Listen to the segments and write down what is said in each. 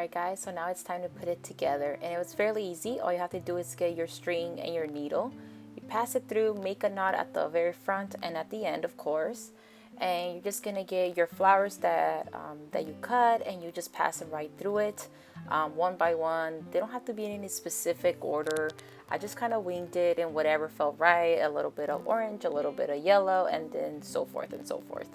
Alright guys, so now it's time to put it together, and it was fairly easy. All you have to do is get your string and your needle. You pass it through, make a knot at the very front and at the end, of course. And you're just gonna get your flowers that you cut, and you just pass them right through it, one by one. They don't have to be in any specific order. I just kind of winged it in whatever felt right. A little bit of orange, a little bit of yellow, and then so forth and so forth.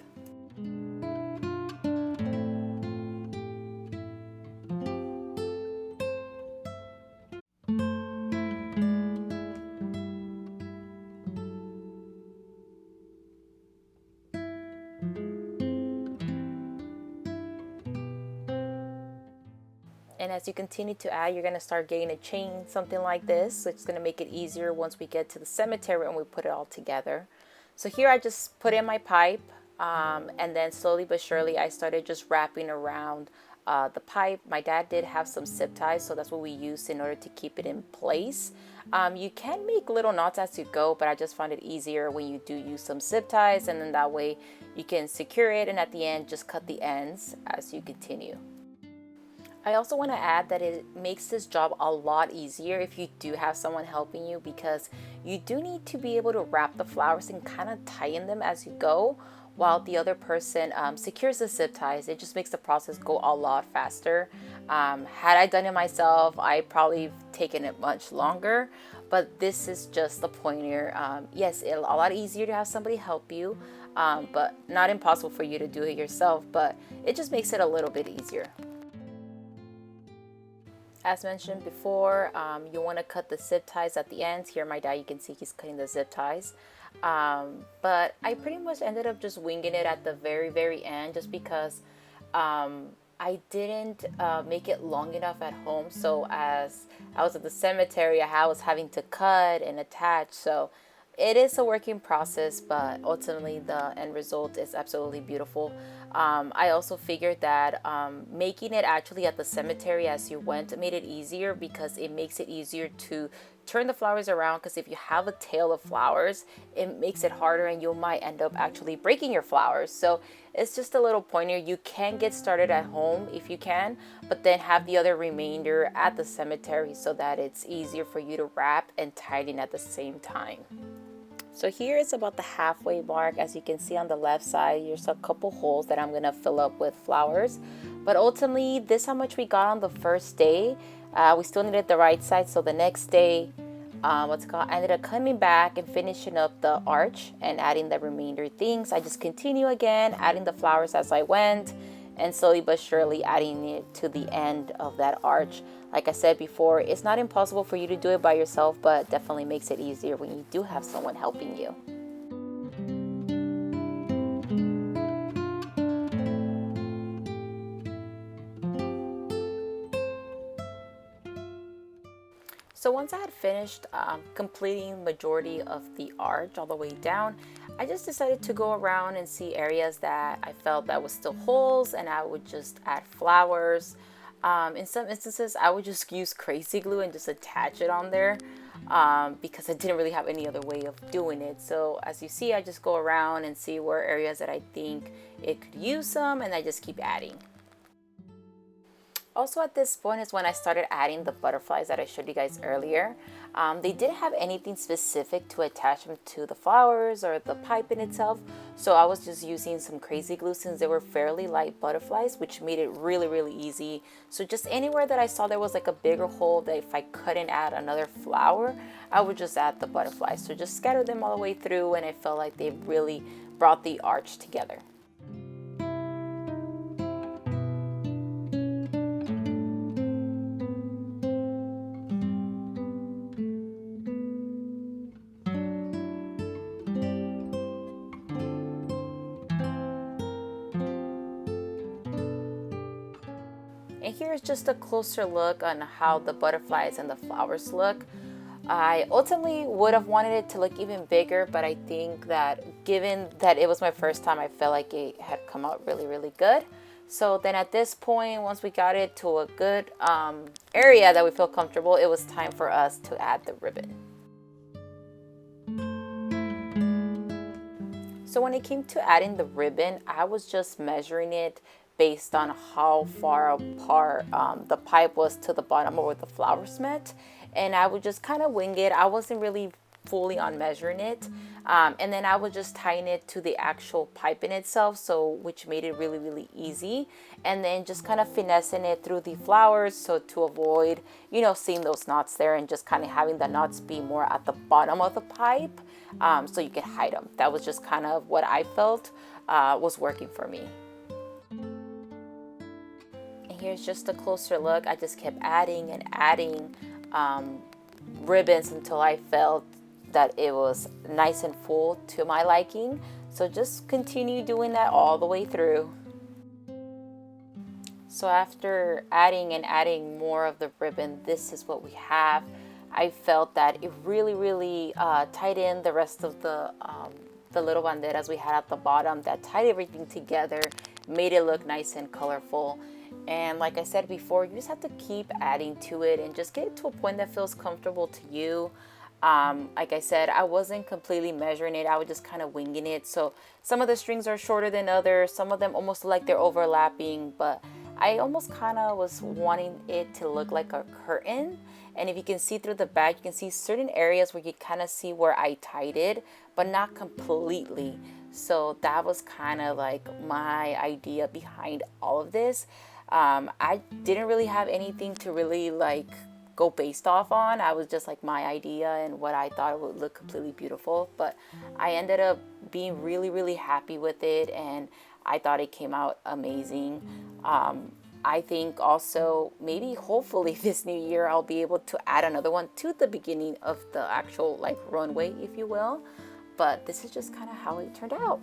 And as you continue to add, you're going to start getting a chain, something like this. It's going to make it easier once we get to the cemetery and we put it all together. So here I just put in my pipe, and then slowly but surely I started just wrapping around the pipe. My dad did have some zip ties, so that's what we used in order to keep it in place. You can make little knots as you go, but I just found it easier when you do use some zip ties, and then that way you can secure it, and at the end just cut the ends as you continue. I also want to add that it makes this job a lot easier if you do have someone helping you, because you do need to be able to wrap the flowers and kind of tighten them as you go while the other person secures the zip ties. It just makes the process go a lot faster. Had I done it myself, I probably taken it much longer, but this is just the pointer. Yes, it's a lot easier to have somebody help you, but not impossible for you to do it yourself, but it just makes it a little bit easier. As mentioned before, you want to cut the zip ties at the ends. Here my dad, you can see he's cutting the zip ties. But I pretty much ended up just winging it at the very end, just because I didn't make it long enough at home. So as I was at the cemetery, I was having to cut and attach. So it is a working process, but ultimately the end result is absolutely beautiful. I also figured that making it actually at the cemetery as you went made it easier, because it makes it easier to turn the flowers around, because if you have a tail of flowers, it makes it harder and you might end up actually breaking your flowers. So it's just a little pointer. You can get started at home if you can, but then have the other remainder at the cemetery so that it's easier for you to wrap and tighten at the same time. So here is about the halfway mark. As you can see on the left side, there's a couple holes that I'm going to fill up with flowers. But ultimately, this is how much we got on the first day. We still needed the right side, so the next day, I ended up coming back and finishing up the arch and adding the remainder things. I just continue again, adding the flowers as I went, and slowly but surely adding it to the end of that arch. Like I said before, it's not impossible for you to do it by yourself, but definitely makes it easier when you do have someone helping you. So once I had finished completing the majority of the arch all the way down, I just decided to go around and see areas that I felt that was still holes, and I would just add flowers. In some instances, I would just use crazy glue and just attach it on there, because I didn't really have any other way of doing it. So as you see, I just go around and see where areas that I think it could use some, and I just keep adding. Also at this point is when I started adding the butterflies that I showed you guys earlier. They didn't have anything specific to attach them to the flowers or the pipe in itself, so I was just using some crazy glue since they were fairly light butterflies, which made it really easy. So just anywhere that I saw there was like a bigger hole that if I couldn't add another flower, I would just add the butterflies. So just scatter them all the way through, and I felt like they really brought the arch together. And here's just a closer look on how the butterflies and the flowers look. I ultimately would have wanted it to look even bigger, but I think that given that it was my first time, I felt like it had come out really good. So then at this point, once we got it to a good area that we feel comfortable, it was time for us to add the ribbon. So when it came to adding the ribbon, I was just measuring it based on how far apart the pipe was to the bottom or where the flowers met. And I would just kind of wing it. I wasn't really fully on measuring it. And then I was just tying it to the actual pipe in itself, so which made it really, really easy. And then just kind of finessing it through the flowers, so to avoid, seeing those knots there, and just kind of having the knots be more at the bottom of the pipe, so you can hide them. That was just kind of what I felt was working for me. And here's just a closer look. I just kept adding and adding ribbons until I felt that it was nice and full to my liking. So just continue doing that all the way through. So after adding and adding more of the ribbon, this is what we have. I felt that it really, really tied in the rest of the little banderas we had at the bottom, that tied everything together, made it look nice and colorful. And like I said before, you just have to keep adding to it and just get it to a point that feels comfortable to you. Like I said, I wasn't completely measuring it. I was just kind of winging it. So some of the strings are shorter than others. Some of them almost like they're overlapping, but I almost kind of was wanting it to look like a curtain. And if you can see through the back, you can see certain areas where you kind of see where I tied it, but not completely. So that was kind of like my idea behind all of this. I didn't really have anything to really like go based off on. I was just like my idea and what I thought would look completely beautiful, but I ended up being really, really happy with it, and I thought it came out amazing. I think also maybe hopefully this new year I'll be able to add another one to the beginning of the actual like runway, if you will, but this is just kind of how it turned out.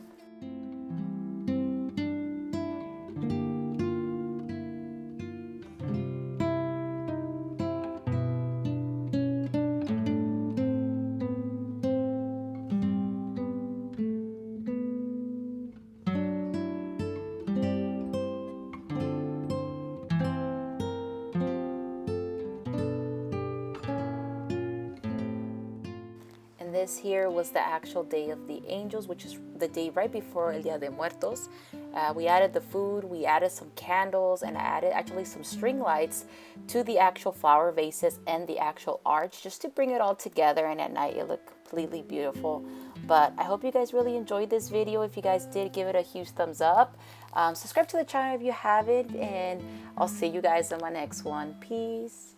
And this here was the actual Day of the Angels, which is the day right before El Dia de Muertos. We added the food, we added some candles, and added actually some string lights to the actual flower vases and the actual arch, just to bring it all together, and at night it looked completely beautiful. But I hope you guys really enjoyed this video. If you guys did, give it a huge thumbs up. Subscribe to the channel if you haven't, and I'll see you guys in my next one. Peace.